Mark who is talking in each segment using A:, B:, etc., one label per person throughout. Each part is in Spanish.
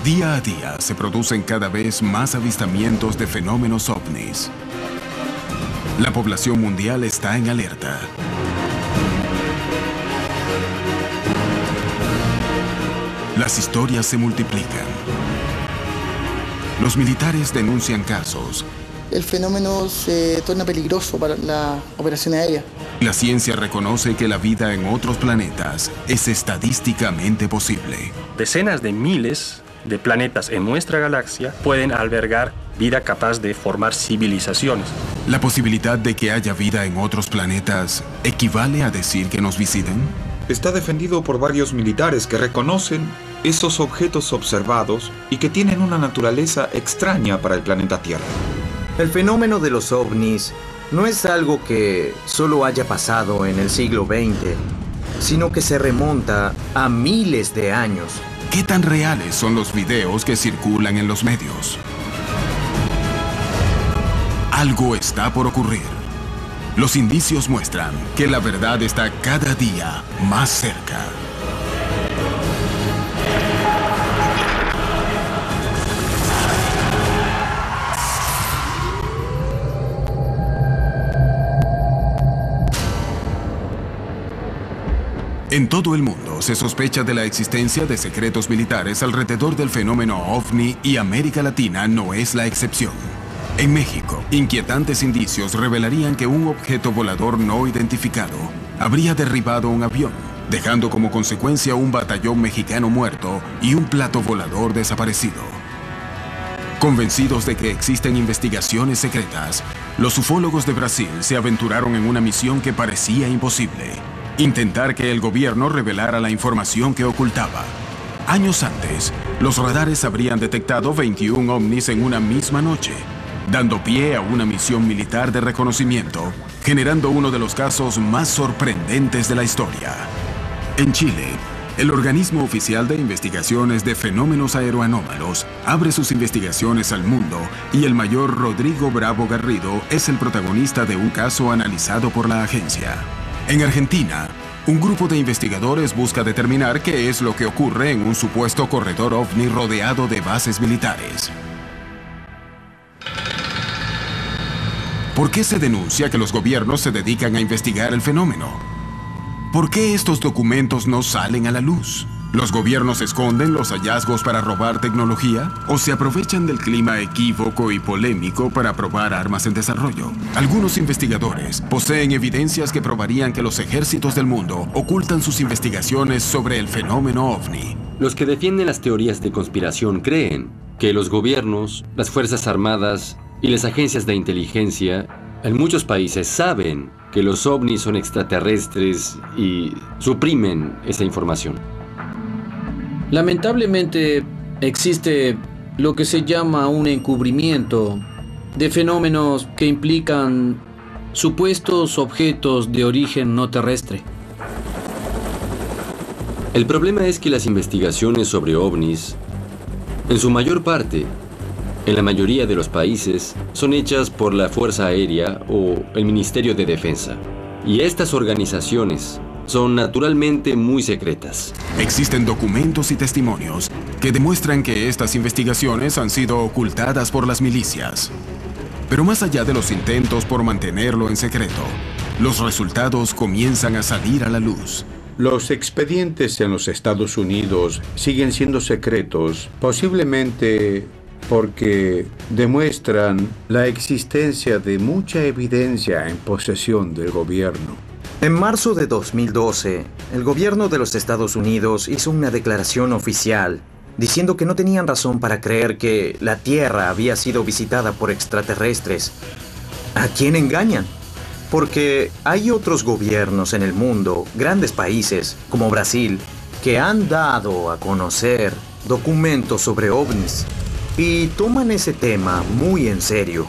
A: Día a día se producen cada vez más avistamientos de fenómenos ovnis. La población mundial está en alerta. Las historias se multiplican. Los militares denuncian casos.
B: El fenómeno se torna peligroso para la operación aérea.
A: La ciencia reconoce que la vida en otros planetas es estadísticamente posible.
C: Decenas de miles de planetas en nuestra galaxia pueden albergar vida capaz de formar civilizaciones.
A: ¿La posibilidad de que haya vida en otros planetas equivale a decir que nos visiten?
D: Está defendido por varios militares que reconocen esos objetos observados y que tienen una naturaleza extraña para el planeta Tierra.
E: El fenómeno de los ovnis no es algo que solo haya pasado en el siglo XX, sino que se remonta a miles de años.
A: ¿Qué tan reales son los videos que circulan en los medios? Algo está por ocurrir. Los indicios muestran que la verdad está cada día más cerca. En todo el mundo se sospecha de la existencia de secretos militares alrededor del fenómeno OVNI y América Latina no es la excepción. En México, inquietantes indicios revelarían que un objeto volador no identificado habría derribado un avión, dejando como consecuencia un batallón mexicano muerto y un plato volador desaparecido. Convencidos de que existen investigaciones secretas, los ufólogos de Brasil se aventuraron en una misión que parecía imposible: intentar que el gobierno revelara la información que ocultaba. Años antes, los radares habrían detectado 21 ovnis en una misma noche, dando pie a una misión militar de reconocimiento, generando uno de los casos más sorprendentes de la historia. En Chile, el organismo oficial de investigaciones de fenómenos aeroanómalos abre sus investigaciones al mundo y el mayor Rodrigo Bravo Garrido es el protagonista de un caso analizado por la agencia. En Argentina, un grupo de investigadores busca determinar qué es lo que ocurre en un supuesto corredor ovni rodeado de bases militares. ¿Por qué se denuncia que los gobiernos se dedican a investigar el fenómeno? ¿Por qué estos documentos no salen a la luz? ¿Los gobiernos esconden los hallazgos para robar tecnología? ¿O se aprovechan del clima equívoco y polémico para probar armas en desarrollo? Algunos investigadores poseen evidencias que probarían que los ejércitos del mundo ocultan sus investigaciones sobre el fenómeno OVNI.
F: Los que defienden las teorías de conspiración creen que los gobiernos, las fuerzas armadas y las agencias de inteligencia en muchos países saben que los ovnis son extraterrestres y suprimen esa información.
G: Lamentablemente existe lo que se llama un encubrimiento de fenómenos que implican supuestos objetos de origen no terrestre.
F: El problema es que las investigaciones sobre ovnis, en su mayor parte, en la mayoría de los países, son hechas por la Fuerza Aérea o el Ministerio de Defensa. Y estas organizaciones son naturalmente muy secretas.
A: Existen documentos y testimonios que demuestran que estas investigaciones han sido ocultadas por las milicias. Pero más allá de los intentos por mantenerlo en secreto, los resultados comienzan a salir a la luz.
H: Los expedientes en los Estados Unidos siguen siendo secretos, posiblemente porque demuestran la existencia de mucha evidencia en posesión del gobierno.
E: En marzo de 2012, el gobierno de los Estados Unidos hizo una declaración oficial diciendo que no tenían razón para creer que la Tierra había sido visitada por extraterrestres. ¿A quién engañan? Porque hay otros gobiernos en el mundo, grandes países como Brasil, que han dado a conocer documentos sobre ovnis y toman ese tema muy en serio.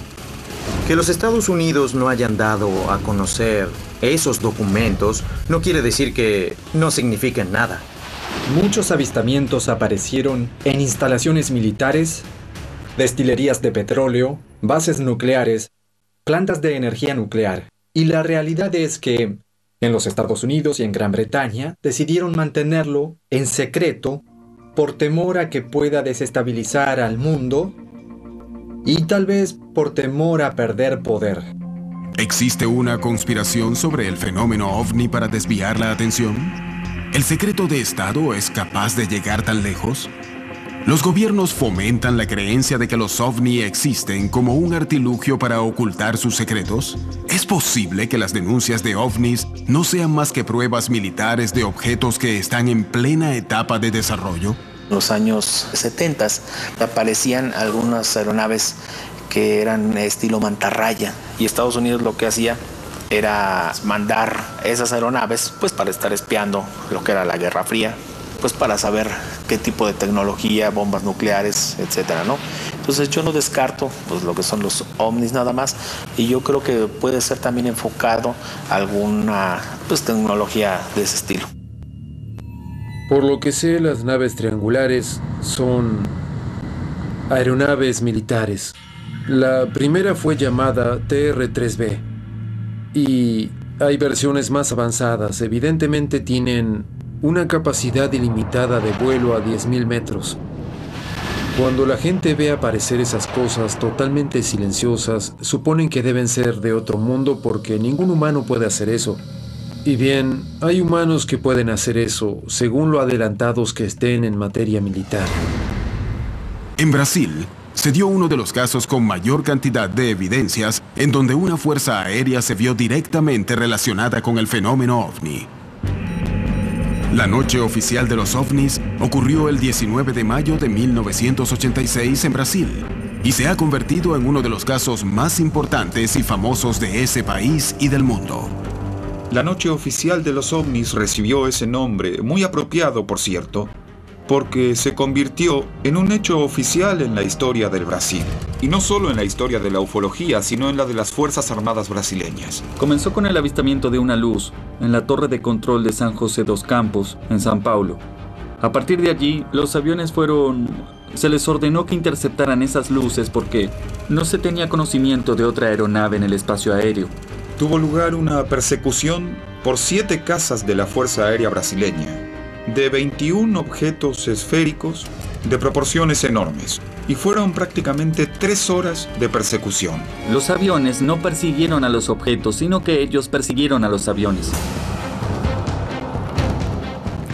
E: Que los Estados Unidos no hayan dado a conocer esos documentos no quiere decir que no signifiquen nada.
I: Muchos avistamientos aparecieron en instalaciones militares, destilerías de petróleo, bases nucleares, plantas de energía nuclear. Y la realidad es que en los Estados Unidos y en Gran Bretaña decidieron mantenerlo en secreto por temor a que pueda desestabilizar al mundo y tal vez por temor a perder poder.
A: ¿Existe una conspiración sobre el fenómeno ovni para desviar la atención? ¿El secreto de Estado es capaz de llegar tan lejos? ¿Los gobiernos fomentan la creencia de que los ovni existen como un artilugio para ocultar sus secretos? ¿Es posible que las denuncias de ovnis no sean más que pruebas militares de objetos que están en plena etapa de desarrollo?
J: En los años 70 aparecían algunas aeronaves que eran estilo mantarraya, y Estados Unidos lo que hacía era mandar esas aeronaves pues para estar espiando lo que era la Guerra Fría, pues para saber qué tipo de tecnología, bombas nucleares, etcétera, ¿no? Entonces yo no descarto pues lo que son los ovnis nada más, y yo creo que puede ser también enfocado a alguna pues tecnología de ese estilo.
K: Por lo que sé, las naves triangulares son aeronaves militares. La primera fue llamada TR-3B y hay versiones más avanzadas. Evidentemente tienen una capacidad ilimitada de vuelo a 10.000 metros. Cuando la gente ve aparecer esas cosas totalmente silenciosas, suponen que deben ser de otro mundo porque ningún humano puede hacer eso. Y bien, hay humanos que pueden hacer eso, según lo adelantados que estén en materia militar.
A: En Brasil, se dio uno de los casos con mayor cantidad de evidencias en donde una fuerza aérea se vio directamente relacionada con el fenómeno ovni. La noche oficial de los ovnis ocurrió el 19 de mayo de 1986 en Brasil y se ha convertido en uno de los casos más importantes y famosos de ese país y del mundo.
D: La noche oficial de los ovnis recibió ese nombre, muy apropiado por cierto, porque se convirtió en un hecho oficial en la historia del Brasil. Y no solo en la historia de la ufología, sino en la de las Fuerzas Armadas brasileñas.
L: Comenzó con el avistamiento de una luz en la torre de control de San José dos Campos, en São Paulo. A partir de allí, los aviones se les ordenó que interceptaran esas luces porque no se tenía conocimiento de otra aeronave en el espacio aéreo.
D: Tuvo lugar una persecución por 7 casas de la Fuerza Aérea Brasileña, de 21 objetos esféricos de proporciones enormes, y fueron prácticamente 3 horas de persecución.
L: Los aviones no persiguieron a los objetos, sino que ellos persiguieron a los aviones.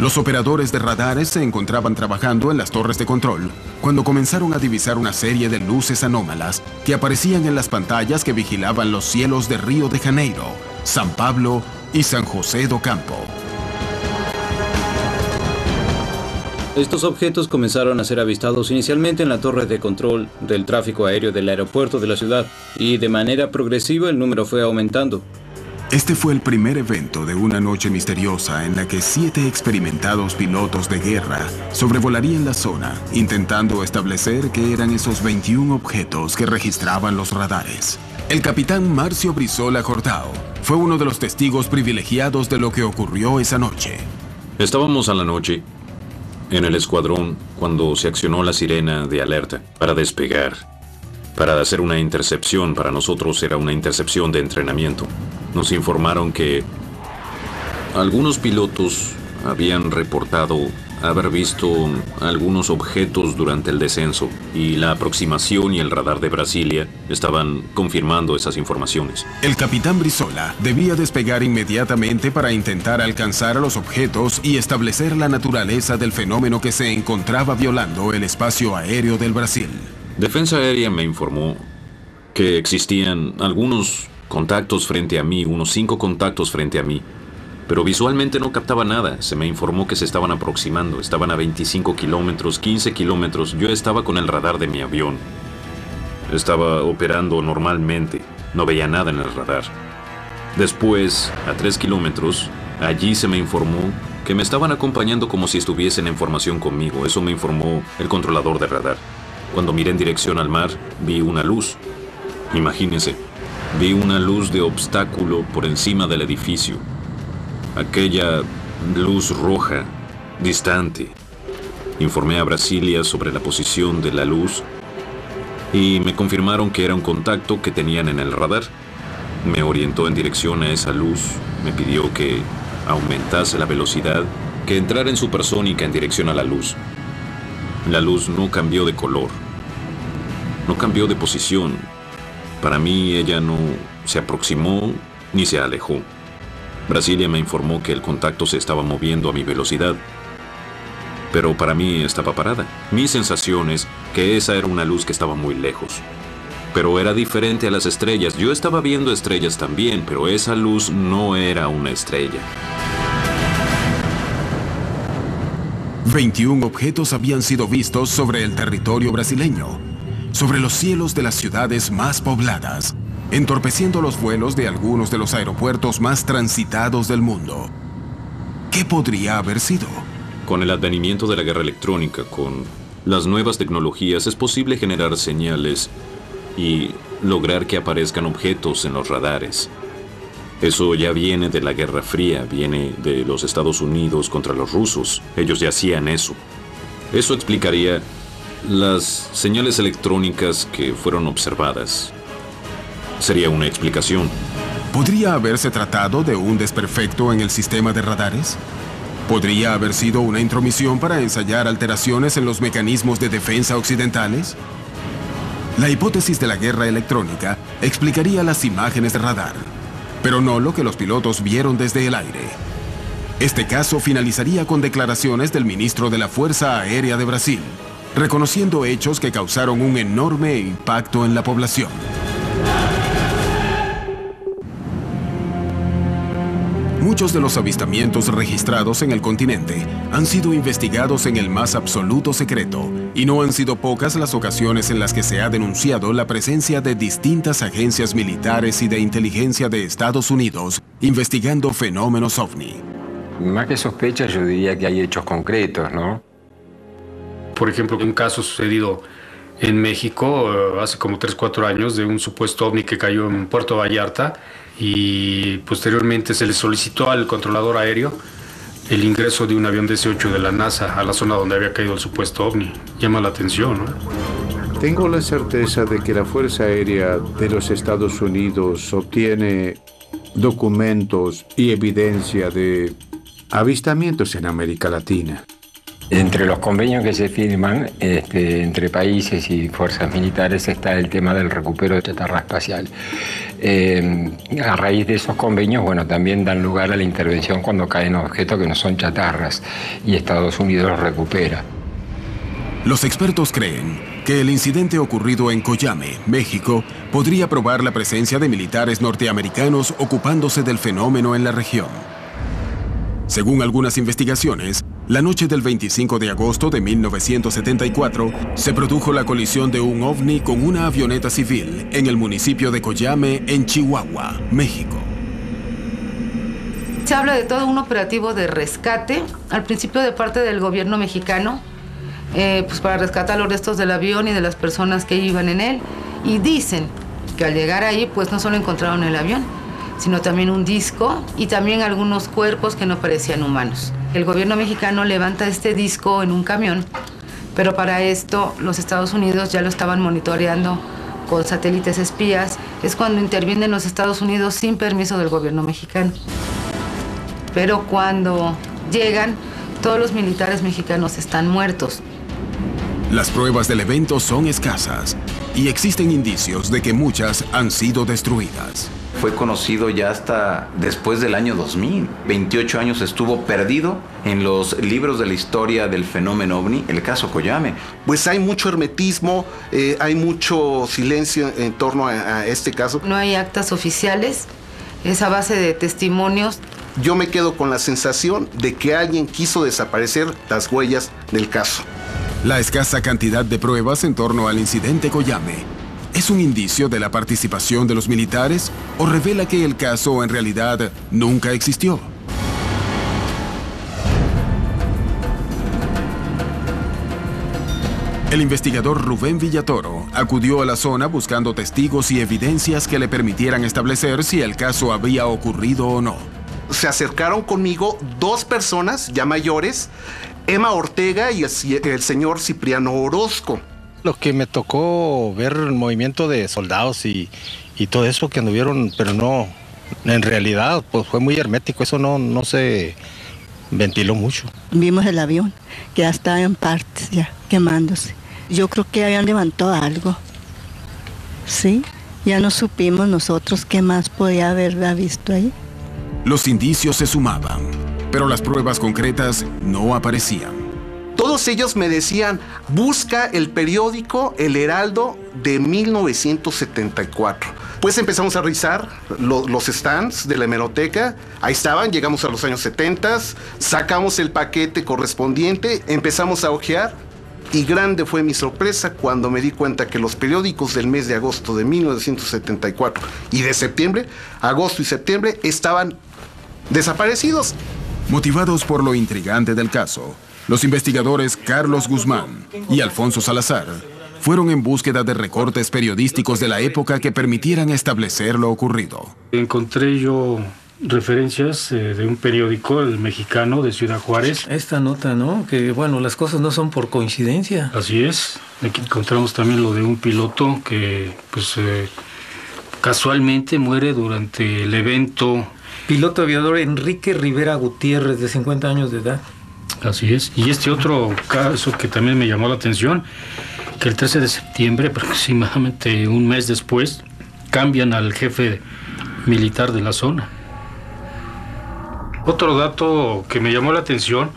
A: Los operadores de radares se encontraban trabajando en las torres de control cuando comenzaron a divisar una serie de luces anómalas que aparecían en las pantallas que vigilaban los cielos de Río de Janeiro, San Pablo y San José do Campo.
G: Estos objetos comenzaron a ser avistados inicialmente en la torre de control del tráfico aéreo del aeropuerto de la ciudad, y de manera progresiva el número fue aumentando.
A: Este fue el primer evento de una noche misteriosa en la que 7 experimentados pilotos de guerra sobrevolarían la zona, intentando establecer qué eran esos 21 objetos que registraban los radares. El capitán Márcio Brizola Jordão fue uno de los testigos privilegiados de lo que ocurrió esa noche.
F: Estábamos a la noche en el escuadrón cuando se accionó la sirena de alerta para despegar, para hacer una intercepción. Para nosotros era una intercepción de entrenamiento. Nos informaron que algunos pilotos habían reportado haber visto algunos objetos durante el descenso, y la aproximación y el radar de Brasilia estaban confirmando esas informaciones.
A: El capitán Brizola debía despegar inmediatamente para intentar alcanzar a los objetos y establecer la naturaleza del fenómeno que se encontraba violando el espacio aéreo del Brasil.
F: Defensa Aérea me informó que existían algunos contactos frente a mí, unos 5 contactos frente a mí, pero visualmente no captaba nada. Se me informó que se estaban aproximando, estaban a 25 kilómetros, 15 kilómetros. Yo estaba con el radar de mi avión. Estaba operando normalmente, no veía nada en el radar. Después, a 3 kilómetros, allí se me informó que me estaban acompañando como si estuviesen en formación conmigo. Eso me informó el controlador de radar. Cuando miré en dirección al mar, vi una luz. Imagínense, vi una luz de obstáculo por encima del edificio. Aquella luz roja, distante. Informé a Brasilia sobre la posición de la luz y me confirmaron que era un contacto que tenían en el radar. Me orientó en dirección a esa luz, me pidió que aumentase la velocidad, que entrara en supersónica en dirección a la luz.
M: La luz no cambió de color, no cambió de posición. Para mí ella no se aproximó ni se alejó. Brasilia me informó que el contacto se estaba moviendo a mi velocidad, pero para mí estaba parada. Mi sensación es que esa era una luz que estaba muy lejos, pero era diferente a las estrellas. Yo estaba viendo estrellas también, pero esa luz no era una estrella.
A: 21 objetos habían sido vistos sobre el territorio brasileño, sobre los cielos de las ciudades más pobladas, entorpeciendo los vuelos de algunos de los aeropuertos más transitados del mundo. ¿Qué podría haber sido?
M: Con el advenimiento de la guerra electrónica, con las nuevas tecnologías, es posible generar señales y lograr que aparezcan objetos en los radares. Eso ya viene de la Guerra Fría, viene de los Estados Unidos contra los rusos. Ellos ya hacían eso. Eso explicaría las señales electrónicas que fueron observadas. Sería una explicación.
A: ¿Podría haberse tratado de un desperfecto en el sistema de radares? ¿Podría haber sido una intromisión para ensayar alteraciones en los mecanismos de defensa occidentales? La hipótesis de la guerra electrónica explicaría las imágenes de radar, pero no lo que los pilotos vieron desde el aire. Este caso finalizaría con declaraciones del ministro de la Fuerza Aérea de Brasil, reconociendo hechos que causaron un enorme impacto en la población. Muchos de los avistamientos registrados en el continente han sido investigados en el más absoluto secreto, y no han sido pocas las ocasiones en las que se ha denunciado la presencia de distintas agencias militares y de inteligencia de Estados Unidos investigando fenómenos ovni.
N: Más que sospechas, yo diría que hay hechos concretos, ¿no?
O: Por ejemplo, un caso sucedido en México hace como 3-4 años de un supuesto ovni que cayó en Puerto Vallarta, y posteriormente se le solicitó al controlador aéreo el ingreso de un avión DC-8 de la NASA a la zona donde había caído el supuesto ovni. Llama la atención, ¿no?
H: Tengo la certeza de que la Fuerza Aérea de los Estados Unidos obtiene documentos y evidencia de avistamientos en América Latina.
N: Entre los convenios que se firman entre países y fuerzas militares está el tema del recupero de chatarra espacial. A raíz de esos convenios, bueno, también dan lugar a la intervención cuando caen objetos que no son chatarras y Estados Unidos los recupera.
A: Los expertos creen que el incidente ocurrido en Coyame, México, podría probar la presencia de militares norteamericanos ocupándose del fenómeno en la región. Según algunas investigaciones, la noche del 25 de agosto de 1974 se produjo la colisión de un ovni con una avioneta civil en el municipio de Coyame, en Chihuahua, México.
P: Se habla de todo un operativo de rescate, al principio de parte del gobierno mexicano, pues para rescatar los restos del avión y de las personas que iban en él. Y dicen que al llegar ahí, pues no solo encontraron el avión, sino también un disco y también algunos cuerpos que no parecían humanos. El gobierno mexicano levanta este disco en un camión, pero para esto los Estados Unidos ya lo estaban monitoreando con satélites espías. Es cuando intervienen los Estados Unidos sin permiso del gobierno mexicano. Pero cuando llegan, todos los militares mexicanos están muertos.
A: Las pruebas del evento son escasas y existen indicios de que muchas han sido destruidas.
Q: Fue conocido ya hasta después del año 2000. 28 años estuvo perdido en los libros de la historia del fenómeno ovni, el caso Coyame.
R: Pues hay mucho hermetismo, hay mucho silencio en torno a este caso.
P: No hay actas oficiales, es a base de testimonios.
R: Yo me quedo con la sensación de que alguien quiso desaparecer las huellas del caso.
A: La escasa cantidad de pruebas en torno al incidente Coyame ¿es un indicio de la participación de los militares o revela que el caso en realidad nunca existió? El investigador Rubén Villatoro acudió a la zona buscando testigos y evidencias que le permitieran establecer si el caso había ocurrido o no.
R: Se acercaron conmigo dos personas ya mayores, Emma Ortega y el señor Cipriano Orozco.
S: Lo que me tocó ver el movimiento de soldados y todo eso que anduvieron, pero no, en realidad pues fue muy hermético, eso no se ventiló mucho.
T: Vimos el avión, que ya estaba en partes, ya quemándose. Yo creo que habían levantado algo. Sí, ya no supimos nosotros qué más podía haber visto ahí.
A: Los indicios se sumaban, pero las pruebas concretas no aparecían.
R: Todos ellos me decían, busca el periódico El Heraldo de 1974. Pues empezamos a revisar los stands de la hemeroteca. Ahí estaban, llegamos a los años 70, sacamos el paquete correspondiente, empezamos a hojear. Y grande fue mi sorpresa cuando me di cuenta que los periódicos del mes de agosto de 1974 y de septiembre, agosto y septiembre, estaban desaparecidos.
A: Motivados por lo intrigante del caso, los investigadores Carlos Guzmán y Alfonso Salazar fueron en búsqueda de recortes periodísticos de la época que permitieran establecer lo ocurrido.
O: Encontré yo referencias de un periódico, El Mexicano, de Ciudad Juárez.
U: Esta nota, ¿no? Que, bueno, las cosas no son por coincidencia.
O: Así es. Aquí encontramos también lo de un piloto que, pues, casualmente muere durante el evento.
U: Piloto aviador Enrique Rivera Gutiérrez, de 50 años de edad.
O: Así es. Y este otro caso que también me llamó la atención, que el 13 de septiembre, aproximadamente un mes después, cambian al jefe militar de la zona. Otro dato que me llamó la atención,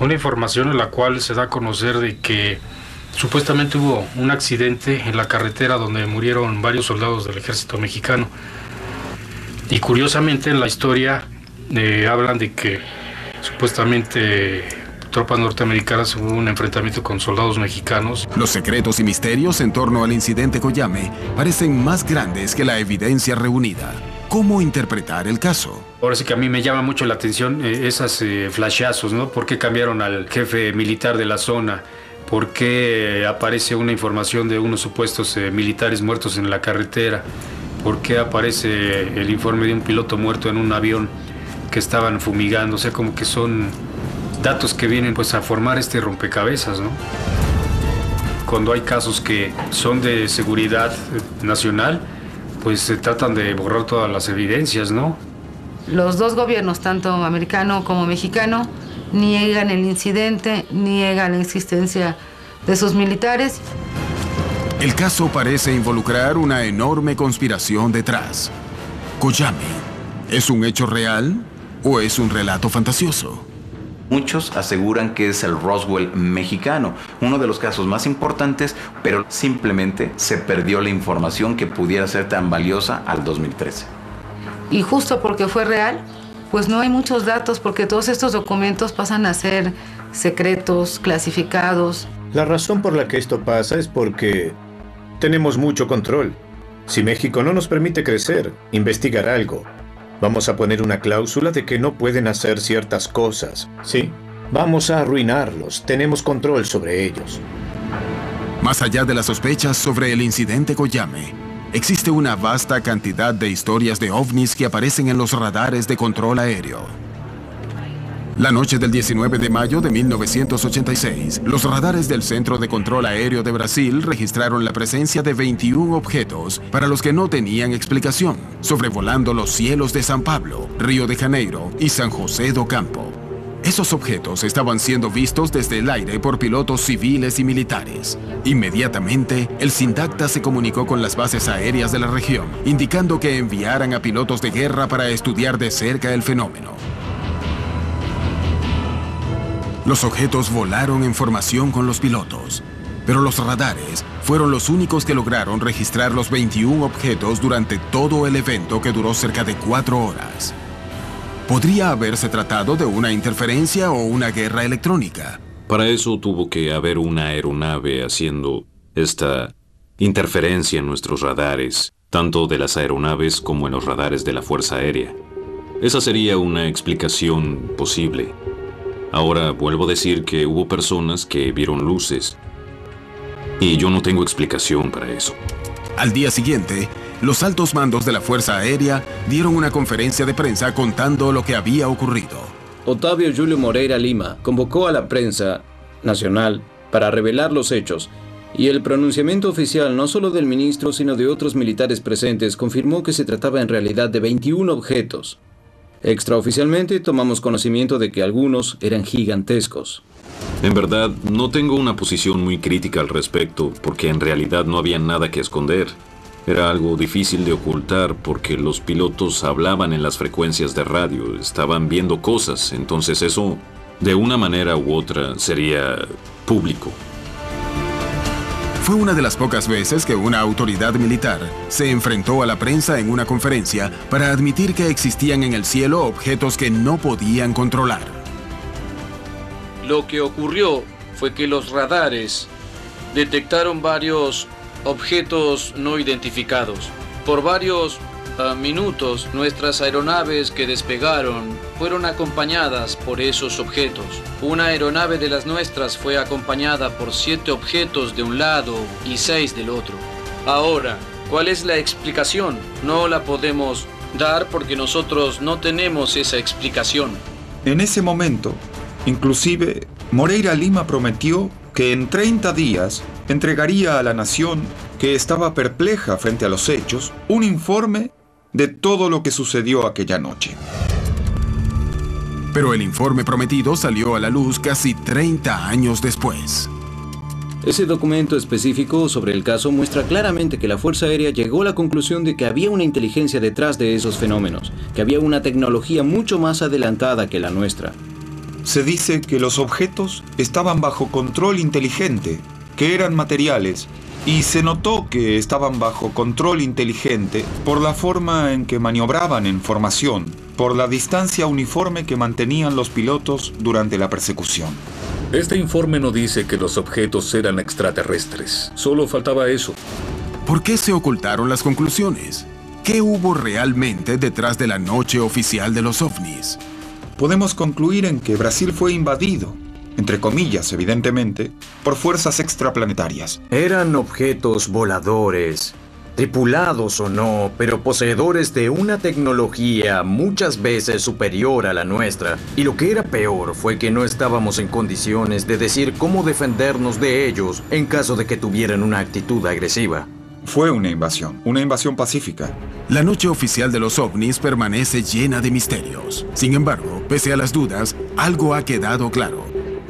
O: una información en la cual se da a conocer de que supuestamente hubo un accidente en la carretera donde murieron varios soldados del ejército mexicano. Y curiosamente en la historia hablan de que supuestamente tropas norteamericanas hubo un enfrentamiento con soldados mexicanos.
A: Los secretos y misterios en torno al incidente Coyame parecen más grandes que la evidencia reunida. ¿Cómo interpretar el caso?
O: Ahora sí que a mí me llama mucho la atención esas flashazos, ¿no? ¿Por qué cambiaron al jefe militar de la zona? ¿Por qué aparece una información de unos supuestos militares muertos en la carretera? ¿Por qué aparece el informe de un piloto muerto en un avión que estaban fumigando? O sea, como que son datos que vienen pues a formar este rompecabezas, ¿no? Cuando hay casos que son de seguridad nacional, pues se tratan de borrar todas las evidencias, ¿no?
P: Los dos gobiernos, tanto americano como mexicano, niegan el incidente, niegan la existencia de sus militares.
A: El caso parece involucrar una enorme conspiración detrás. ¿Coyame es un hecho real o es un relato fantasioso?
Q: Muchos aseguran que es el Roswell mexicano, uno de los casos más importantes, pero simplemente se perdió la información que pudiera ser tan valiosa al 2013.
P: Y justo porque fue real, pues no hay muchos datos, porque todos estos documentos pasan a ser secretos, clasificados.
H: La razón por la que esto pasa es porque tenemos mucho control. Si México no nos permite crecer, investigar algo, vamos a poner una cláusula de que no pueden hacer ciertas cosas, ¿sí? Vamos a arruinarlos, tenemos control sobre ellos.
A: Más allá de las sospechas sobre el incidente Coyame, existe una vasta cantidad de historias de ovnis que aparecen en los radares de control aéreo. La noche del 19 de mayo de 1986, los radares del Centro de Control Aéreo de Brasil registraron la presencia de 21 objetos para los que no tenían explicación, sobrevolando los cielos de San Pablo, Río de Janeiro y San José do Campo. Esos objetos estaban siendo vistos desde el aire por pilotos civiles y militares. Inmediatamente, el SINDACTA se comunicó con las bases aéreas de la región, indicando que enviaran a pilotos de guerra para estudiar de cerca el fenómeno. Los objetos volaron en formación con los pilotos, pero los radares fueron los únicos que lograron registrar los 21 objetos durante todo el evento, que duró cerca de 4 horas. ¿Podría haberse tratado de una interferencia o una guerra electrónica?
M: Para eso tuvo que haber una aeronave haciendo esta interferencia en nuestros radares, tanto de las aeronaves como en los radares de la Fuerza Aérea. Esa sería una explicación posible. Ahora vuelvo a decir que hubo personas que vieron luces, y yo no tengo explicación para eso.
A: Al día siguiente, los altos mandos de la Fuerza Aérea dieron una conferencia de prensa contando lo que había ocurrido.
G: Otávio Júlio Moreira Lima convocó a la prensa nacional para revelar los hechos, y el pronunciamiento oficial no solo del ministro sino de otros militares presentes confirmó que se trataba en realidad de 21 objetos. Extraoficialmente tomamos conocimiento de que algunos eran gigantescos.
M: En verdad, no tengo una posición muy crítica al respecto, porque en realidad no había nada que esconder. Era algo difícil de ocultar porque los pilotos hablaban en las frecuencias de radio, estaban viendo cosas, entonces eso, de una manera u otra, sería público.
A: Fue una de las pocas veces que una autoridad militar se enfrentó a la prensa en una conferencia para admitir que existían en el cielo objetos que no podían controlar.
G: Lo que ocurrió fue que los radares detectaron varios objetos no identificados. Por varios minutos, nuestras aeronaves que despegaron fueron acompañadas por esos objetos. Una aeronave de las nuestras fue acompañada por 7 objetos de un lado y 6 del otro. Ahora, ¿cuál es la explicación? No la podemos dar porque nosotros no tenemos esa explicación.
D: En ese momento, inclusive, Moreira Lima prometió que en 30 días entregaría a la nación, que estaba perpleja frente a los hechos, un informe de todo lo que sucedió aquella noche.
A: Pero el informe prometido salió a la luz casi 30 años después.
G: Ese documento específico sobre el caso muestra claramente que la Fuerza Aérea llegó a la conclusión de que había una inteligencia detrás de esos fenómenos, que había una tecnología mucho más adelantada que la nuestra.
D: Se dice que los objetos estaban bajo control inteligente, que eran materiales, y se notó que estaban bajo control inteligente por la forma en que maniobraban en formación, por la distancia uniforme que mantenían los pilotos durante la persecución.
B: Este informe no dice que los objetos eran extraterrestres. Solo faltaba eso.
A: ¿Por qué se ocultaron las conclusiones? ¿Qué hubo realmente detrás de la noche oficial de los ovnis?
D: Podemos concluir en que Brasil fue invadido, entre comillas, evidentemente, por fuerzas extraplanetarias.
E: Eran objetos voladores, tripulados o no, pero poseedores de una tecnología muchas veces superior a la nuestra. Y lo que era peor fue que no estábamos en condiciones de decir cómo defendernos de ellos en caso de que tuvieran una actitud agresiva.
D: Fue una invasión pacífica.
A: La noche oficial de los ovnis permanece llena de misterios. Sin embargo, pese a las dudas, algo ha quedado claro.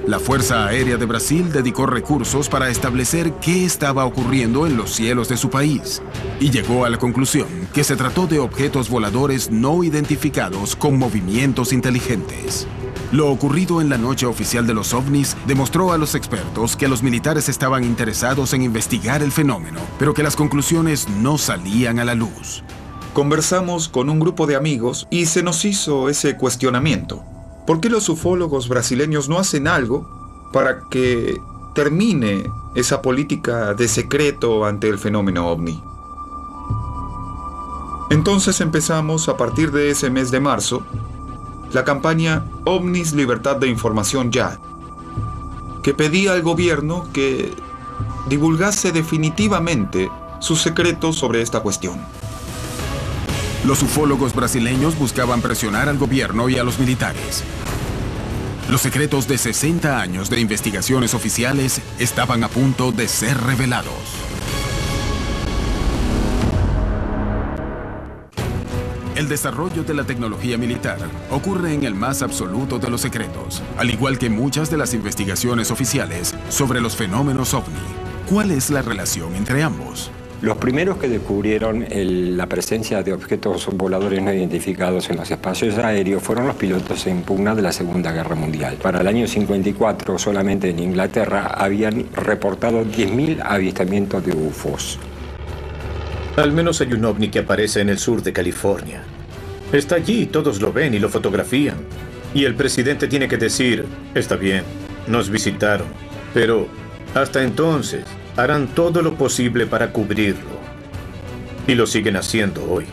A: La Fuerza Aérea de Brasil dedicó recursos para establecer qué estaba ocurriendo en los cielos de su país y llegó a la conclusión que se trató de objetos voladores no identificados con movimientos inteligentes. Lo ocurrido en la noche oficial de los ovnis demostró a los expertos que los militares estaban interesados en investigar el fenómeno, pero que las conclusiones no salían a la luz.
D: Conversamos con un grupo de amigos y se nos hizo ese cuestionamiento. ¿Por qué los ufólogos brasileños no hacen algo para que termine esa política de secreto ante el fenómeno ovni? Entonces empezamos, a partir de ese mes de marzo, la campaña OVNIS Libertad de Información Ya, que pedía al gobierno que divulgase definitivamente sus secretos sobre esta cuestión.
A: Los ufólogos brasileños buscaban presionar al gobierno y a los militares. Los secretos de 60 años de investigaciones oficiales estaban a punto de ser revelados. El desarrollo de la tecnología militar ocurre en el más absoluto de los secretos, al igual que muchas de las investigaciones oficiales sobre los fenómenos ovni. ¿Cuál es la relación entre ambos?
N: Los primeros que descubrieron la presencia de objetos voladores no identificados en los espacios aéreos fueron los pilotos en pugna de la Segunda Guerra Mundial. Para el año 54, solamente en Inglaterra, habían reportado 10.000 avistamientos de UFOs.
V: Al menos hay un ovni que aparece en el sur de California. Está allí, todos lo ven y lo fotografían. Y el presidente tiene que decir, está bien, nos visitaron, pero hasta entonces harán todo lo posible para cubrirlo. Y lo siguen haciendo hoy.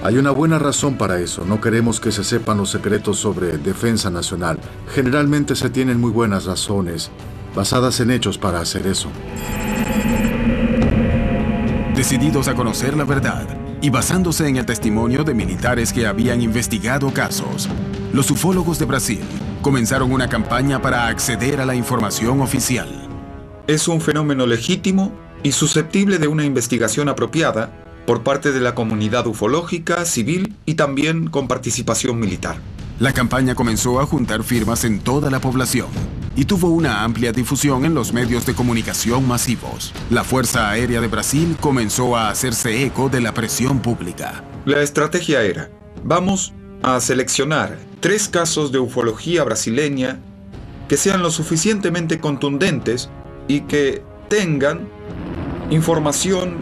W: Hay una buena razón para eso. No queremos que se sepan los secretos sobre defensa nacional. Generalmente se tienen muy buenas razones, basadas en hechos para hacer eso.
A: Decididos a conocer la verdad y basándose en el testimonio de militares que habían investigado casos, los ufólogos de Brasil comenzaron una campaña para acceder a la información oficial.
D: Es un fenómeno legítimo y susceptible de una investigación apropiada por parte de la comunidad ufológica, civil y también con participación militar.
A: La campaña comenzó a juntar firmas en toda la población y tuvo una amplia difusión en los medios de comunicación masivos. La Fuerza Aérea de Brasil comenzó a hacerse eco de la presión pública.
D: La estrategia era: vamos a seleccionar 3 casos de ufología brasileña que sean lo suficientemente contundentes y que tengan información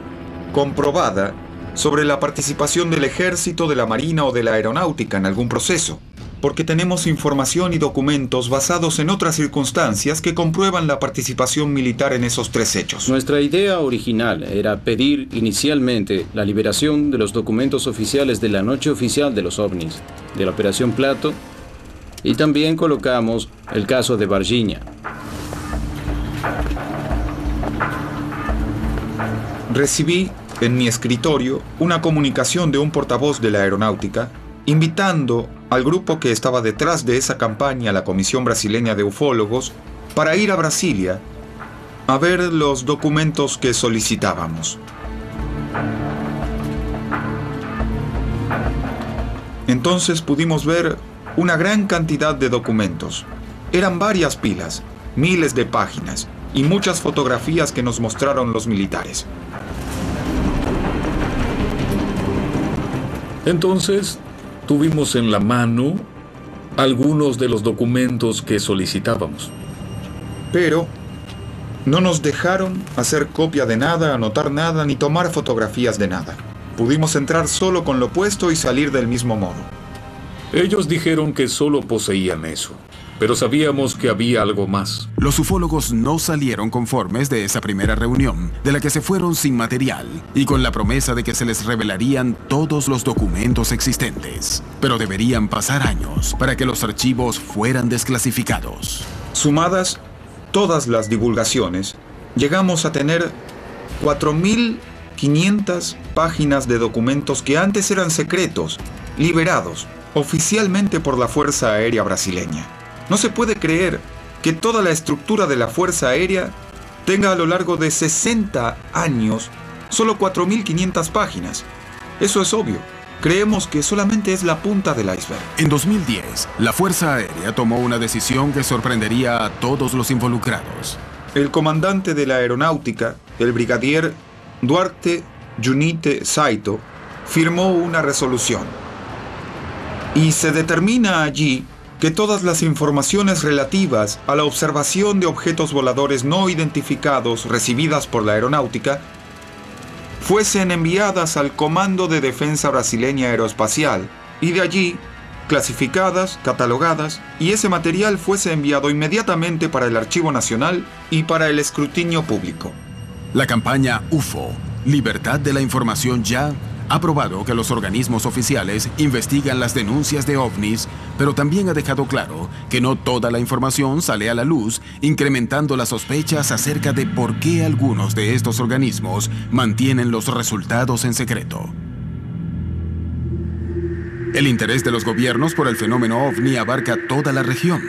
D: comprobada sobre la participación del ejército, de la marina o de la aeronáutica en algún proceso, porque tenemos información y documentos basados en otras circunstancias que comprueban la participación militar en esos 3 hechos.
C: Nuestra idea original era pedir inicialmente la liberación de los documentos oficiales de la noche oficial de los ovnis, de la Operación Plato, y también colocamos el caso de Varginha.
D: Recibí en mi escritorio una comunicación de un portavoz de la aeronáutica invitando al grupo que estaba detrás de esa campaña, la Comisión Brasileña de Ufólogos, para ir a Brasilia a ver los documentos que solicitábamos. Entonces pudimos ver una gran cantidad de documentos. Eran varias pilas, miles de páginas y muchas fotografías que nos mostraron los militares.
B: Entonces, tuvimos en la mano algunos de los documentos que solicitábamos.
D: Pero no nos dejaron hacer copia de nada, anotar nada, ni tomar fotografías de nada. Pudimos entrar solo con lo puesto y salir del mismo modo.
B: Ellos dijeron que solo poseían eso, pero sabíamos que había algo más.
A: Los ufólogos no salieron conformes de esa primera reunión, de la que se fueron sin material y con la promesa de que se les revelarían todos los documentos existentes. Pero deberían pasar años para que los archivos fueran desclasificados.
D: Sumadas todas las divulgaciones, llegamos a tener 4.500 páginas de documentos que antes eran secretos, liberados oficialmente por la Fuerza Aérea Brasileña. No se puede creer que toda la estructura de la Fuerza Aérea tenga a lo largo de 60 años solo 4.500 páginas. Eso es obvio. Creemos que solamente es la punta del iceberg.
A: En 2010, la Fuerza Aérea tomó una decisión que sorprendería a todos los involucrados.
D: El comandante de la aeronáutica, el brigadier Duarte Junite Saito, firmó una resolución. Y se determina allí que todas las informaciones relativas a la observación de objetos voladores no identificados recibidas por la aeronáutica fuesen enviadas al Comando de Defensa Brasileña Aeroespacial y de allí clasificadas, catalogadas, y ese material fuese enviado inmediatamente para el Archivo Nacional y para el escrutinio público.
A: La campaña UFO, Libertad de la Información Ya, ha probado que los organismos oficiales investigan las denuncias de ovnis, pero también ha dejado claro que no toda la información sale a la luz, incrementando las sospechas acerca de por qué algunos de estos organismos mantienen los resultados en secreto. El interés de los gobiernos por el fenómeno ovni abarca toda la región,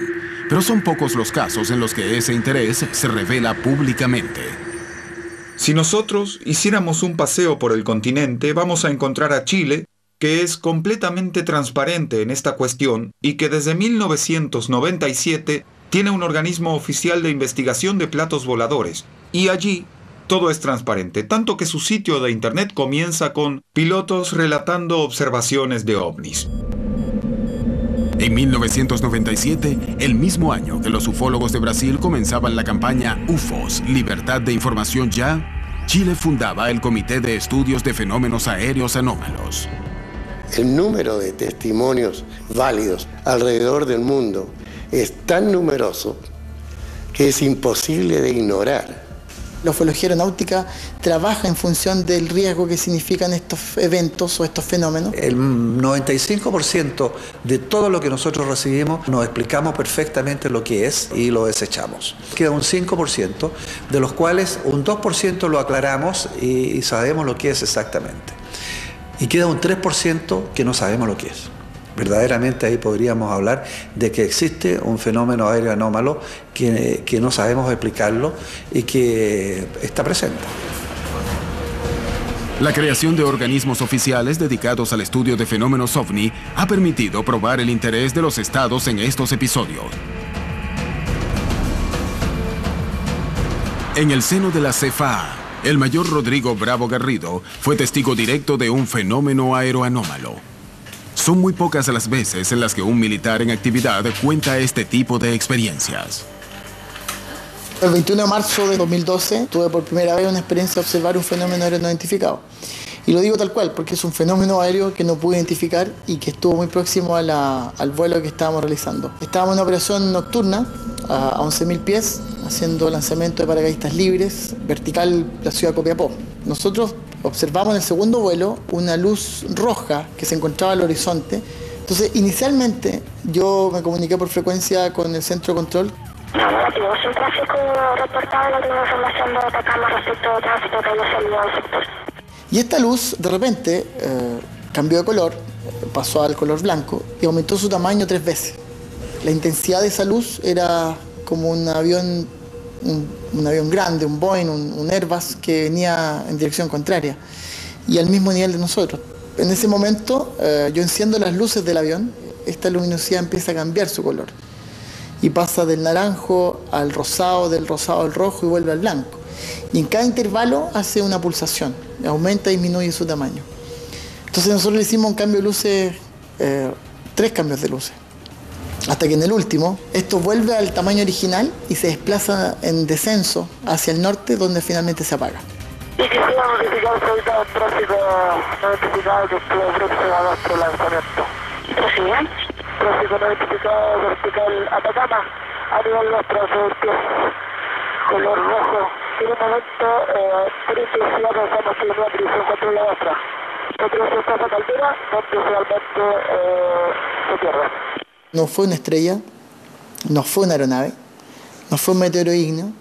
A: pero son pocos los casos en los que ese interés se revela públicamente.
D: Si nosotros hiciéramos un paseo por el continente, vamos a encontrar a Chile, que es completamente transparente en esta cuestión y que desde 1997 tiene un organismo oficial de investigación de platos voladores. Y allí todo es transparente, tanto que su sitio de internet comienza con pilotos relatando observaciones de ovnis.
A: En 1997, el mismo año que los ufólogos de Brasil comenzaban la campaña UFOS, Libertad de Información Ya, Chile fundaba el Comité de Estudios de Fenómenos Aéreos Anómalos.
I: El número de testimonios válidos alrededor del mundo es tan numeroso que es imposible de ignorar.
J: La ufología aeronáutica trabaja en función del riesgo que significan estos eventos o estos fenómenos.
X: El 95% de todo lo que nosotros recibimos nos explicamos perfectamente lo que es y lo desechamos. Queda un 5%, de los cuales un 2% lo aclaramos y sabemos lo que es exactamente. Y queda un 3% que no sabemos lo que es. Verdaderamente ahí podríamos hablar de que existe un fenómeno aéreo anómalo que no sabemos explicarlo y que está presente.
A: La creación de organismos oficiales dedicados al estudio de fenómenos ovni ha permitido probar el interés de los estados en estos episodios. En el seno de la CFA, el mayor Rodrigo Bravo Garrido fue testigo directo de un fenómeno aeroanómalo. Son muy pocas las veces en las que un militar en actividad cuenta este tipo de experiencias.
J: El 21 de marzo de 2012 tuve por primera vez una experiencia de observar un fenómeno aéreo no identificado. Y lo digo tal cual, porque es un fenómeno aéreo que no pude identificar y que estuvo muy próximo al vuelo que estábamos realizando. Estábamos en una operación nocturna a 11.000 pies, haciendo lanzamiento de paracaidistas libres, vertical la ciudad de Copiapó. Nosotros observamos en el segundo vuelo una luz roja que se encontraba al horizonte. Entonces, inicialmente, yo me comuniqué por frecuencia con el centro de control.
F: Negativo, sin tráfico reportado, no tengo información de Atacama respecto al tráfico que haya salido del sector.
J: Y esta luz, de repente, cambió de color, pasó al color blanco y aumentó su tamaño 3 veces. La intensidad de esa luz era como un avión grande, un Boeing, un Airbus que venía en dirección contraria y al mismo nivel de nosotros. En ese momento, yo enciendo las luces del avión, esta luminosidad empieza a cambiar su color y pasa del naranjo al rosado, del rosado al rojo y vuelve al blanco. Y en cada intervalo hace una pulsación, aumenta y disminuye su tamaño. Entonces nosotros le hicimos un cambio de luces, 3 cambios de luces. Hasta que en el último, esto vuelve al tamaño original y se desplaza en descenso hacia el norte, donde finalmente se apaga.
F: Y que sea notificado el tráfico no identificado que estuvo próximo a nuestro lanzamiento. ¿Prosigue? Tráfico no identificado vertical Atacama, a nivel nuestro color rojo. En un momento, por intensidad pensamos que la dirección contra la otra. Nosotros estamos a altura, donde realmente se pierde.
J: No fue una estrella, no fue una aeronave, no fue un meteoro ígneo,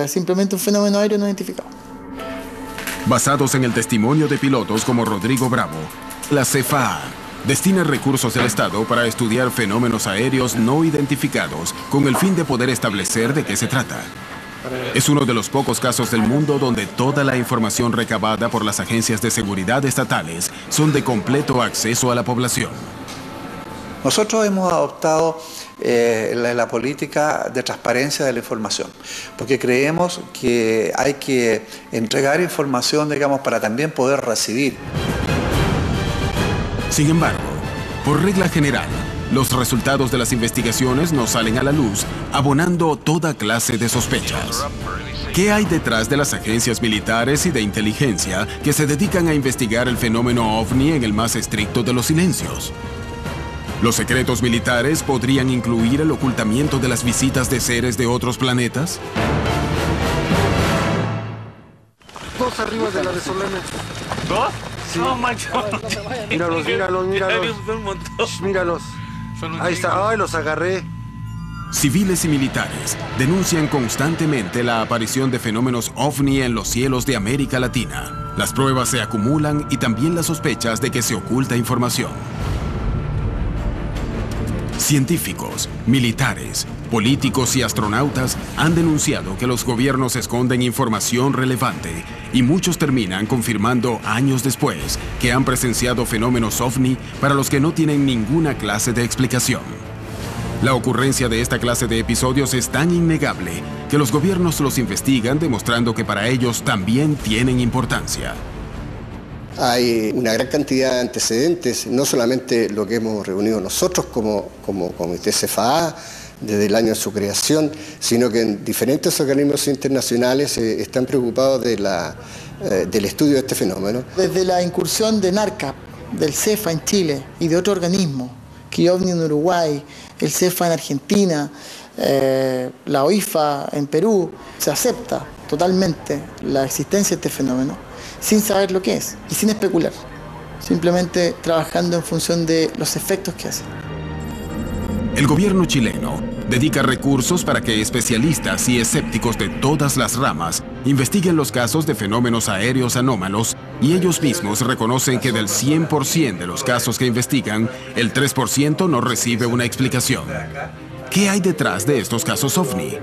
J: simplemente un fenómeno aéreo no identificado.
A: Basados en el testimonio de pilotos como Rodrigo Bravo, la CFA destina recursos del Estado para estudiar fenómenos aéreos no identificados con el fin de poder establecer de qué se trata. Es uno de los pocos casos del mundo donde toda la información recabada por las agencias de seguridad estatales son de completo acceso a la población.
X: Nosotros hemos adoptado la política de transparencia de la información, porque creemos que hay que entregar información, digamos, para también poder recibir.
A: Sin embargo, por regla general, los resultados de las investigaciones no salen a la luz, abonando toda clase de sospechas. ¿Qué hay detrás de las agencias militares y de inteligencia que se dedican a investigar el fenómeno ovni en el más estricto de los silencios? ¿Los secretos militares podrían incluir el ocultamiento de las visitas de seres de otros planetas?
K: 2 arriba de la de Solana.
L: ¿2?
K: Sí.
L: No, mancho.
K: Míralos. Míralos. Ahí está. Ay, los agarré.
A: Civiles y militares denuncian constantemente la aparición de fenómenos ovni en los cielos de América Latina. Las pruebas se acumulan y también las sospechas de que se oculta información. Científicos, militares, políticos y astronautas han denunciado que los gobiernos esconden información relevante y muchos terminan confirmando años después que han presenciado fenómenos ovni para los que no tienen ninguna clase de explicación. La ocurrencia de esta clase de episodios es tan innegable que los gobiernos los investigan demostrando que para ellos también tienen importancia.
I: Hay una gran cantidad de antecedentes, no solamente lo que hemos reunido nosotros como Comité CFA desde el año de su creación, sino que en diferentes organismos internacionales están preocupados del estudio de este fenómeno.
J: Desde la incursión de NARCAP, del CEFA en Chile y de otro organismo, KIOVNI en Uruguay, el CEFA en Argentina, la OIFA en Perú, se acepta totalmente la existencia de este fenómeno, sin saber lo que es y sin especular, simplemente trabajando en función de los efectos que hace.
A: El gobierno chileno dedica recursos para que especialistas y escépticos de todas las ramas investiguen los casos de fenómenos aéreos anómalos y ellos mismos reconocen que del 100% de los casos que investigan, el 3% no recibe una explicación. ¿Qué hay detrás de estos casos OVNI?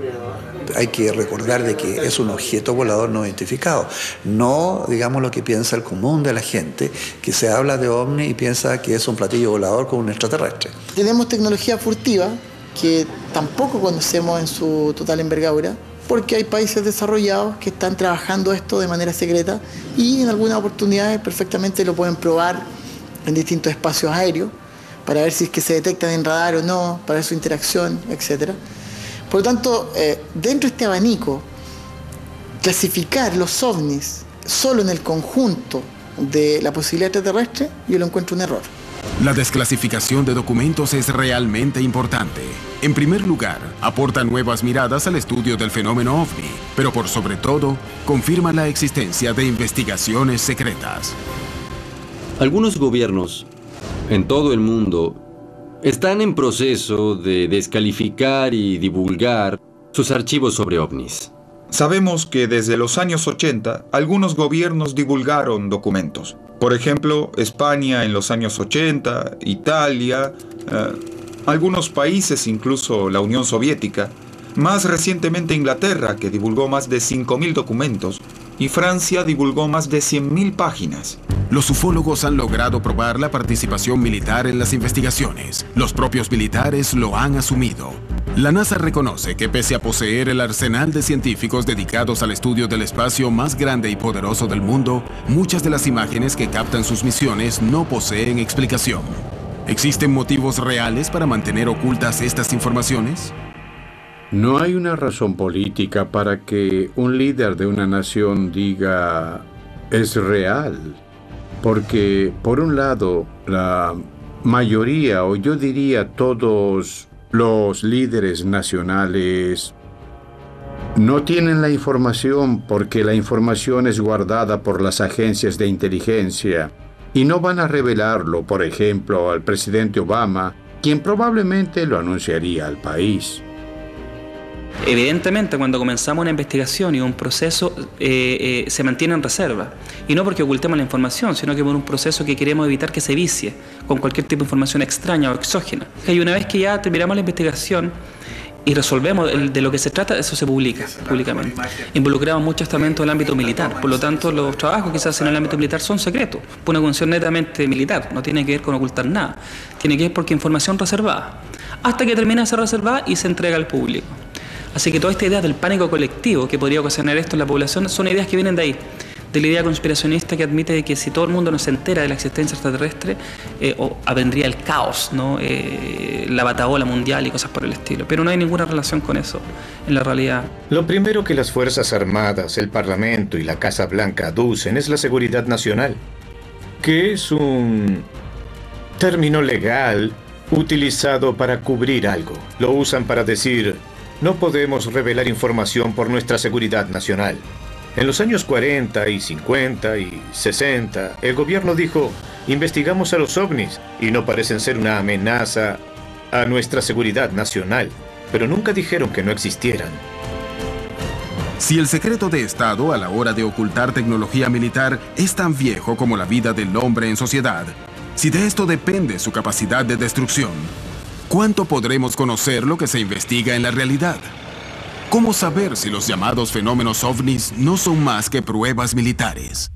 X: Hay que recordar de que es un objeto volador no identificado, no digamos lo que piensa el común de la gente, que se habla de ovni y piensa que es un platillo volador con un extraterrestre.
J: Tenemos tecnología furtiva que tampoco conocemos en su total envergadura, porque hay países desarrollados que están trabajando esto de manera secreta y en algunas oportunidades perfectamente lo pueden probar en distintos espacios aéreos para ver si es que se detectan en radar o no, para ver su interacción, etc. Por lo tanto, dentro de este abanico, clasificar los ovnis solo en el conjunto de la posibilidad extraterrestre, yo lo encuentro un error.
A: La desclasificación de documentos es realmente importante. En primer lugar, aporta nuevas miradas al estudio del fenómeno OVNI, pero por sobre todo, confirma la existencia de investigaciones secretas.
L: Algunos gobiernos en todo el mundo están en proceso de descalificar y divulgar sus archivos sobre ovnis.
D: Sabemos que desde los años 80, algunos gobiernos divulgaron documentos. Por ejemplo, España en los años 80, Italia, algunos países, incluso la Unión Soviética. Más recientemente Inglaterra, que divulgó más de 5.000 documentos, y Francia divulgó más de 100.000 páginas.
A: Los ufólogos han logrado probar la participación militar en las investigaciones. Los propios militares lo han asumido. La NASA reconoce que pese a poseer el arsenal de científicos dedicados al estudio del espacio más grande y poderoso del mundo, muchas de las imágenes que captan sus misiones no poseen explicación. ¿Existen motivos reales para mantener ocultas estas informaciones?
H: No hay una razón política para que un líder de una nación diga es real. Porque, por un lado, la mayoría, o yo diría todos los líderes nacionales, no tienen la información porque la información es guardada por las agencias de inteligencia y no van a revelarlo, por ejemplo, al presidente Obama, quien probablemente lo anunciaría al país.
R: Evidentemente, cuando comenzamos una investigación y un proceso, se mantiene en reserva. Y no porque ocultemos la información, sino que por un proceso que queremos evitar que se vicie con cualquier tipo de información extraña o exógena. Y una vez que ya terminamos la investigación y resolvemos de lo que se trata, eso se publica públicamente. Involucramos mucho estamento del ámbito militar. Por lo tanto, los trabajos que se hacen en el ámbito militar son secretos. Por una función netamente militar. No tiene que ver con ocultar nada. Tiene que ver porque información reservada. Hasta que termina de ser reservada y se entrega al público. Así que toda esta idea del pánico colectivo que podría ocasionar esto en la población son ideas que vienen de ahí, de la idea conspiracionista que admite que si todo el mundo no se entera de la existencia extraterrestre, vendría el caos, ¿no? La batahola mundial y cosas por el estilo. Pero no hay ninguna relación con eso en la realidad.
V: Lo primero que las Fuerzas Armadas, el Parlamento y la Casa Blanca aducen es la seguridad nacional, que es un término legal utilizado para cubrir algo. Lo usan para decir: no podemos revelar información por nuestra seguridad nacional. En los años 40 y 50 y 60, el gobierno dijo: investigamos a los ovnis y no parecen ser una amenaza a nuestra seguridad nacional, pero nunca dijeron que no existieran.
A: Si el secreto de Estado a la hora de ocultar tecnología militar es tan viejo como la vida del hombre en sociedad, si de esto depende su capacidad de destrucción, ¿cuánto podremos conocer lo que se investiga en la realidad? ¿Cómo saber si los llamados fenómenos ovnis no son más que pruebas militares?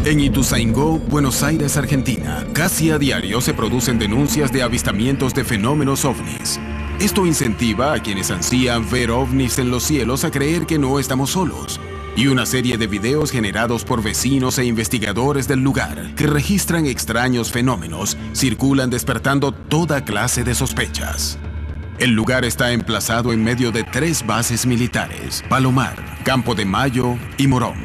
A: En Ituzaingó, Buenos Aires, Argentina, casi a diario se producen denuncias de avistamientos de fenómenos ovnis. Esto incentiva a quienes ansían ver ovnis en los cielos a creer que no estamos solos. Y una serie de videos generados por vecinos e investigadores del lugar que registran extraños fenómenos circulan despertando toda clase de sospechas. El lugar está emplazado en medio de 3 bases militares: Palomar, Campo de Mayo y Morón.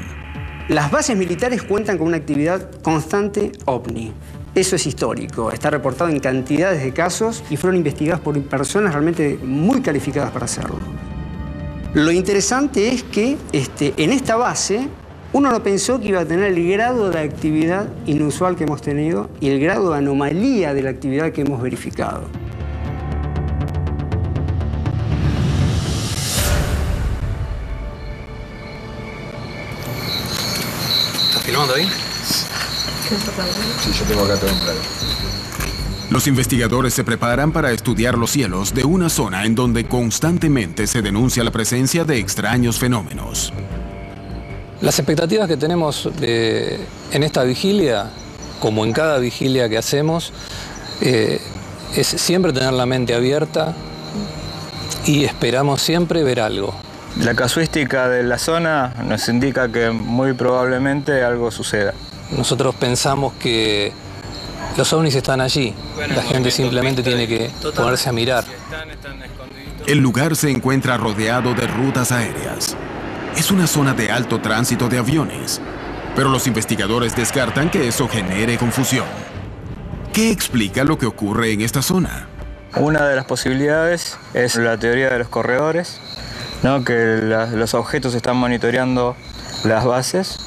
S: Las bases militares cuentan con una actividad constante ovni. Eso es histórico, está reportado en cantidades de casos y fueron investigadas por personas realmente muy calificadas para hacerlo. Lo interesante es que en esta base uno no pensó que iba a tener el grado de actividad inusual que hemos tenido y el grado de anomalía de la actividad que hemos verificado.
T: ¿Estás filmando ahí?
Y: Sí, yo tengo acá todo en claro.
A: Los investigadores se preparan para estudiar los cielos de una zona en donde constantemente se denuncia la presencia de extraños fenómenos.
O: Las expectativas que tenemos en esta vigilia, como en cada vigilia que hacemos, es siempre tener la mente abierta y esperamos siempre ver algo.
Q: La casuística de la zona nos indica que muy probablemente algo suceda.
O: Nosotros pensamos que los ovnis están allí. La gente simplemente tiene que ponerse a mirar.
A: El lugar se encuentra rodeado de rutas aéreas. Es una zona de alto tránsito de aviones, pero los investigadores descartan que eso genere confusión. ¿Qué explica lo que ocurre en esta zona?
Q: Una de las posibilidades es la teoría de los corredores, ¿no? Que los objetos están monitoreando las bases.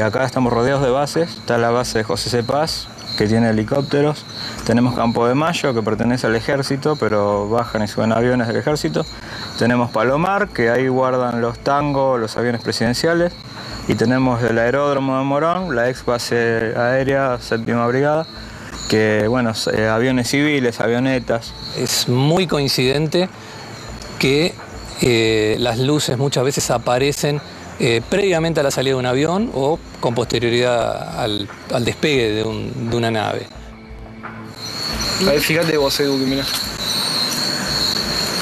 Q: Acá estamos rodeados de bases. Está la base de José C. Paz, que tiene helicópteros. Tenemos Campo de Mayo, que pertenece al ejército, pero bajan y suben aviones del ejército. Tenemos Palomar, que ahí guardan los Tango, los aviones presidenciales. Y tenemos el aeródromo de Morón, la ex base aérea, 7ª Brigada, que, bueno, aviones civiles, avionetas.
O: Es muy coincidente que las luces muchas veces aparecen previamente a la salida de un avión o con posterioridad al despegue de una nave.
T: Ahí fíjate vos, Edu, que mirá.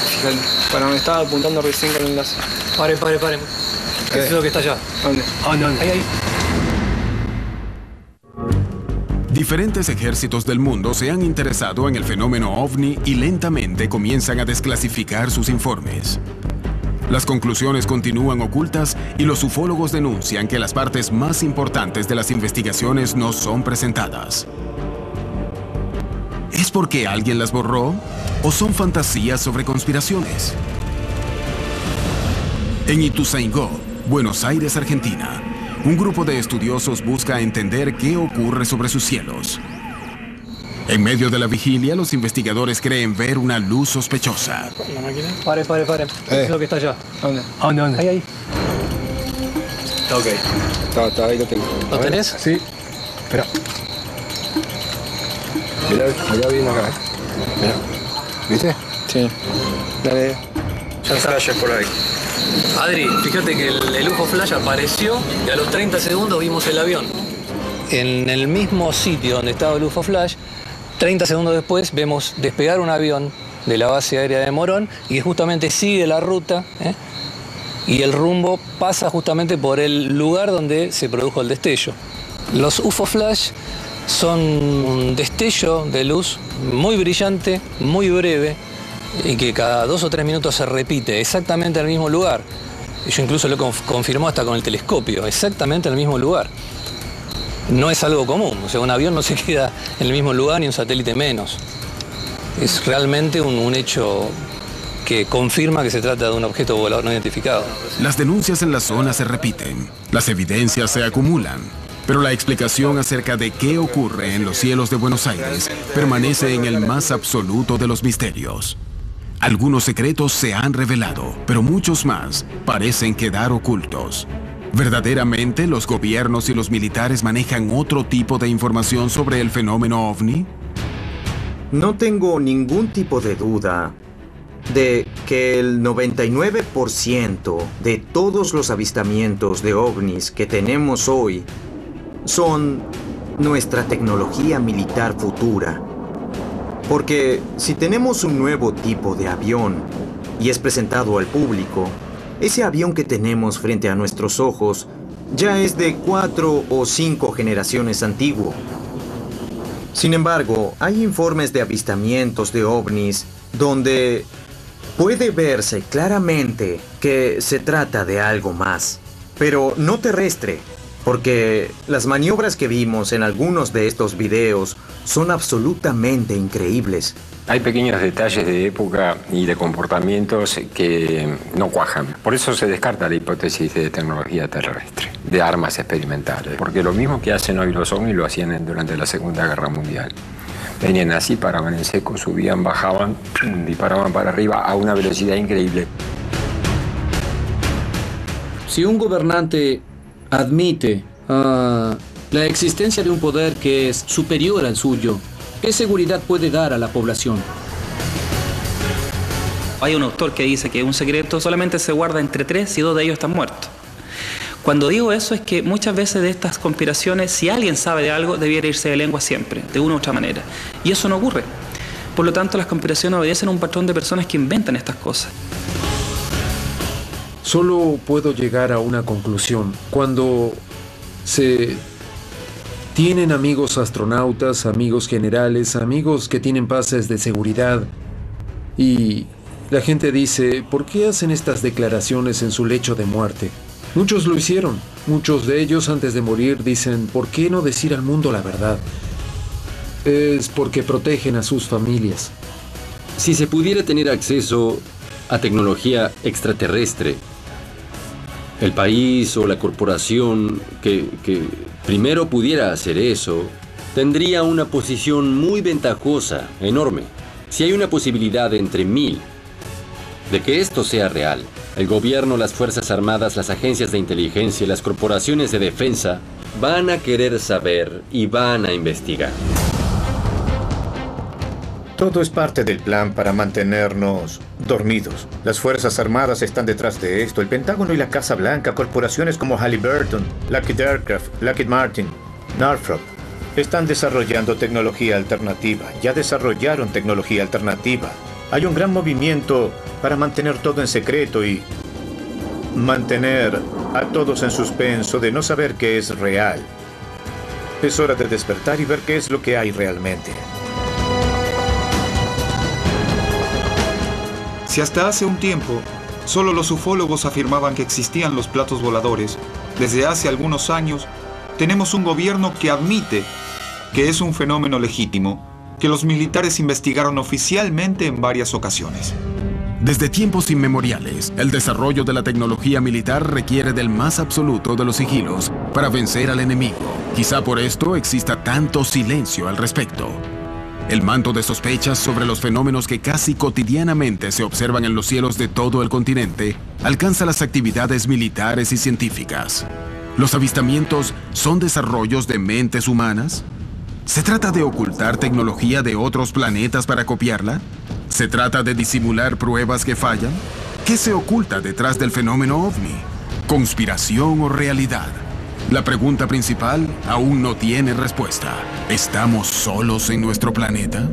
T: Fíjate, para donde estaba apuntando recién con el enlace.
O: Pare. ¿Qué es lo que está allá?
T: ¿Dónde?
O: Ahí.
A: Diferentes ejércitos del mundo se han interesado en el fenómeno ovni y lentamente comienzan a desclasificar sus informes. Las conclusiones continúan ocultas y los ufólogos denuncian que las partes más importantes de las investigaciones no son presentadas. ¿Es porque alguien las borró o son fantasías sobre conspiraciones? En Ituzaingó, Buenos Aires, Argentina, un grupo de estudiosos busca entender qué ocurre sobre sus cielos. En medio de la vigilia, los investigadores creen ver una luz sospechosa.
T: ¿La máquina?
O: Pare. ¿Qué es lo que está allá?
T: ¿Dónde?
O: Ahí.
T: Está ok. Está ahí lo tengo.
O: ¿Lo tenés?
T: Sí. Espera. Mirá, allá viene acá. Mirá. ¿Viste? Sí. Dale. Ya flashes por ahí.
O: Adri, fíjate que el UFO Flash apareció y a los 30 segundos vimos el avión. En el mismo sitio donde estaba el UFO Flash, 30 segundos después vemos despegar un avión de la base aérea de Morón y justamente sigue la ruta y el rumbo pasa justamente por el lugar donde se produjo el destello. Los UFO Flash son un destello de luz muy brillante, muy breve y que cada 2 o 3 minutos se repite exactamente en el mismo lugar. Yo incluso lo confirmó hasta con el telescopio, exactamente en el mismo lugar. No es algo común, o sea, un avión no se queda en el mismo lugar ni un satélite menos. Es realmente un hecho que confirma que se trata de un objeto volador no identificado.
A: Las denuncias en la zona se repiten, las evidencias se acumulan, pero la explicación acerca de qué ocurre en los cielos de Buenos Aires permanece en el más absoluto de los misterios. Algunos secretos se han revelado, pero muchos más parecen quedar ocultos. ¿Verdaderamente los gobiernos y los militares manejan otro tipo de información sobre el fenómeno ovni?
E: No tengo ningún tipo de duda de que el 99% de todos los avistamientos de ovnis que tenemos hoy son nuestra tecnología militar futura. Porque si tenemos un nuevo tipo de avión y es presentado al público, ese avión que tenemos frente a nuestros ojos ya es de 4 o 5 generaciones antiguo. Sin embargo, hay informes de avistamientos de ovnis donde puede verse claramente que se trata de algo más, pero no terrestre, porque las maniobras que vimos en algunos de estos videos son absolutamente increíbles.
N: Hay pequeños detalles de época y de comportamientos que no cuajan. Por eso se descarta la hipótesis de tecnología terrestre, de armas experimentales. Porque lo mismo que hacen hoy los ovnis lo hacían durante la Segunda Guerra Mundial. Venían así, paraban en seco, subían, bajaban, disparaban para arriba a una velocidad increíble.
C: Si un gobernante admite la existencia de un poder que es superior al suyo,
G: ¿Qué seguridad puede dar a la población?
R: Hay un autor que dice que un secreto solamente se guarda entre 3 y 2 de ellos están muertos. Cuando digo eso es que muchas veces de estas conspiraciones, si alguien sabe de algo, debiera irse de lengua siempre, de una u otra manera. Y eso no ocurre. Por lo tanto, las conspiraciones obedecen a un patrón de personas que inventan estas cosas.
M: Solo puedo llegar a una conclusión. Cuando se tienen amigos astronautas, amigos generales, amigos que tienen pases de seguridad, y la gente dice, ¿por qué hacen estas declaraciones en su lecho de muerte? Muchos lo hicieron. Muchos de ellos antes de morir dicen, ¿por qué no decir al mundo la verdad? Es porque protegen a sus familias.
L: Si se pudiera tener acceso a tecnología extraterrestre, el país o la corporación que primero pudiera hacer eso, tendría una posición muy ventajosa, enorme. Si hay una posibilidad entre 1000 de que esto sea real, el gobierno, las Fuerzas Armadas, las agencias de inteligencia y las corporaciones de defensa van a querer saber y van a investigar.
V: Todo es parte del plan para mantenernos dormidos. Las Fuerzas Armadas están detrás de esto. El Pentágono y la Casa Blanca, corporaciones como Halliburton, Lockheed Aircraft, Lockheed Martin, Northrop, están desarrollando tecnología alternativa. Ya desarrollaron tecnología alternativa. Hay un gran movimiento para mantener todo en secreto y mantener a todos en suspenso de no saber qué es real. Es hora de despertar y ver qué es lo que hay realmente.
D: Si hasta hace un tiempo solo los ufólogos afirmaban que existían los platos voladores, desde hace algunos años tenemos un gobierno que admite que es un fenómeno legítimo, que los militares investigaron oficialmente en varias ocasiones.
A: Desde tiempos inmemoriales, el desarrollo de la tecnología militar requiere del más absoluto de los sigilos para vencer al enemigo. Quizá por esto exista tanto silencio al respecto. El manto de sospechas sobre los fenómenos que casi cotidianamente se observan en los cielos de todo el continente alcanza las actividades militares y científicas. ¿Los avistamientos son desarrollos de mentes humanas? ¿Se trata de ocultar tecnología de otros planetas para copiarla? ¿Se trata de disimular pruebas que fallan? ¿Qué se oculta detrás del fenómeno ovni? ¿Conspiración o realidad? La pregunta principal aún no tiene respuesta. ¿Estamos solos en nuestro planeta?